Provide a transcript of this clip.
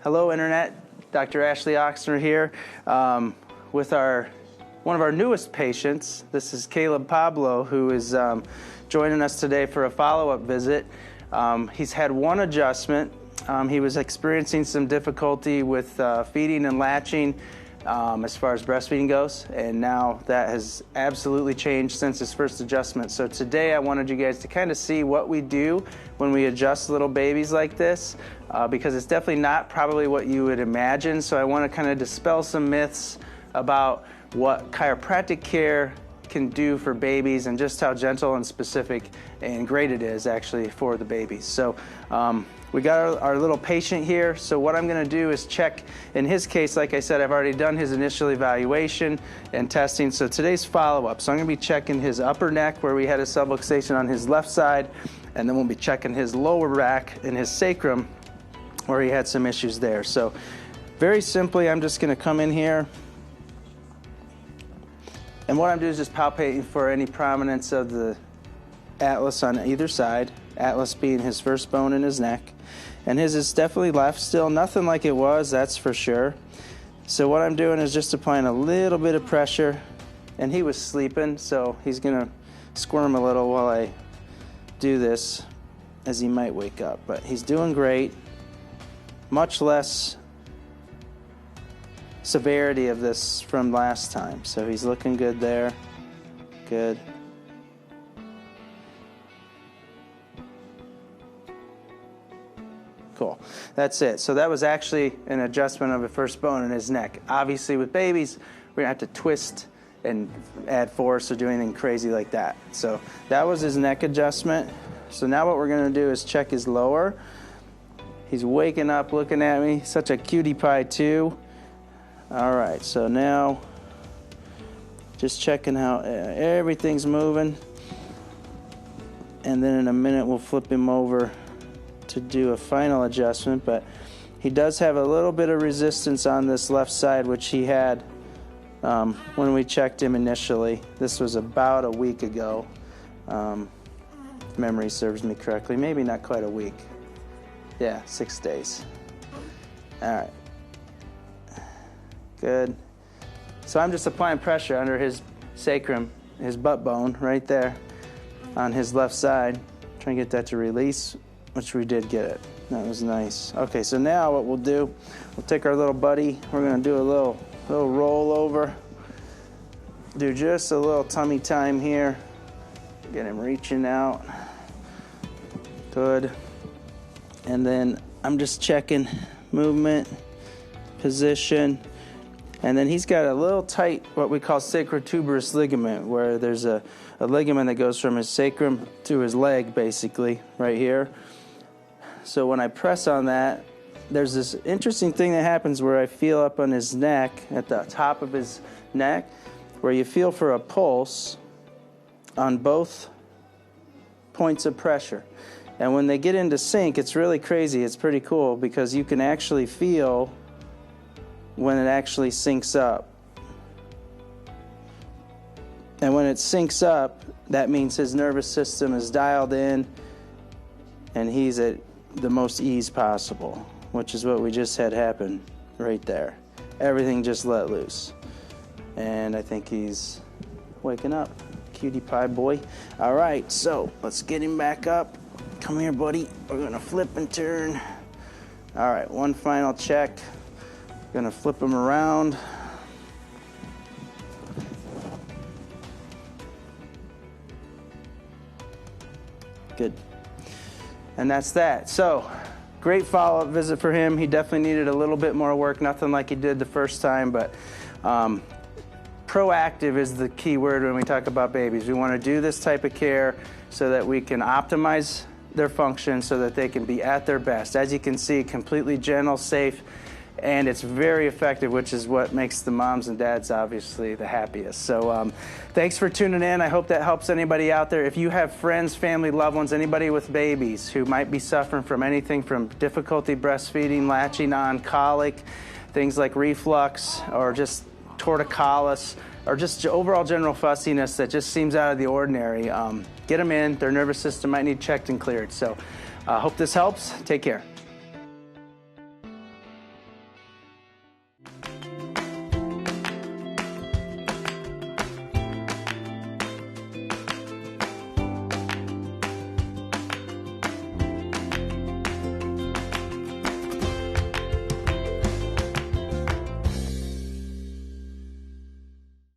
Hello, Internet. Dr. Ashley Ochsner here with one of our newest patients. This is Kaleb Pablo, who is joining us today for a follow-up visit. He's had one adjustment. He was experiencing some difficulty with feeding and latching as far as breastfeeding goes, and now that has absolutely changed since his first adjustment. So today I wanted you guys to kind of see what we do when we adjust little babies like this, because it's definitely not probably what you would imagine. So I want to kind of dispel some myths about what chiropractic care can do for babies and just how gentle and specific and great it is actually for the babies. So we got our little patient here. So what I'm going to do is check, in his case, like I said, I've already done his initial evaluation and testing. So today's follow-up. So I'm going to be checking his upper neck where we had a subluxation on his left side, and then we'll be checking his lower back and his sacrum where he had some issues there. So very simply, I'm just going to come in here. And what I'm doing is just palpating for any prominence of the atlas on either side, atlas being his first bone in his neck. And his is definitely left still, nothing like it was, that's for sure. So what I'm doing is just applying a little bit of pressure, and he was sleeping, so he's gonna squirm a little while I do this, as he might wake up. But he's doing great, much less severity of this from last time. So he's looking good there. Good. Cool. That's it. So that was actually an adjustment of the first bone in his neck. Obviously with babies, we're going to have to twist and add force or do anything crazy like that. So that was his neck adjustment. So now what we're going to do is check his lower. He's waking up looking at me. Such a cutie pie too. All right, so now just checking how everything's moving, and then in a minute we'll flip him over to do a final adjustment. But he does have a little bit of resistance on this left side, which he had when we checked him initially. This was about a week ago, if memory serves me correctly. Maybe not quite a week. Yeah, 6 days. All right. Good. So I'm just applying pressure under his sacrum, his butt bone, right there on his left side. Trying to get that to release, which we did get it. That was nice. Okay, so now what we'll do, we'll take our little buddy. We're going to do a little roll over. Do just a little tummy time here. Get him reaching out. Good. And then I'm just checking movement, position. And then he's got a little tight, what we call sacrotuberous ligament, where there's a ligament that goes from his sacrum to his leg, basically, right here. So when I press on that, there's this interesting thing that happens where I feel up on his neck, at the top of his neck, where you feel for a pulse on both points of pressure. And when they get into sync, it's really crazy. It's pretty cool because you can actually feel when it actually syncs up. And when it syncs up, that means his nervous system is dialed in and he's at the most ease possible, which is what we just had happen right there. Everything just let loose. And I think he's waking up. Cutie pie boy. All right, so let's get him back up. Come here, buddy. We're gonna flip and turn. All right, one final check. Gonna flip him around. Good. And that's that. So, great follow-up visit for him. He definitely needed a little bit more work, nothing like he did the first time, but proactive is the key word when we talk about babies. We want to do this type of care so that we can optimize their function so that they can be at their best. As you can see, completely gentle, safe, and it's very effective, which is what makes the moms and dads obviously the happiest. So thanks for tuning in. I hope that helps anybody out there. If you have friends, family, loved ones, anybody with babies who might be suffering from anything from difficulty breastfeeding, latching on, colic, things like reflux, or just torticollis, or just overall general fussiness that just seems out of the ordinary, get them in. Their nervous system might need checked and cleared. So hope this helps. Take care.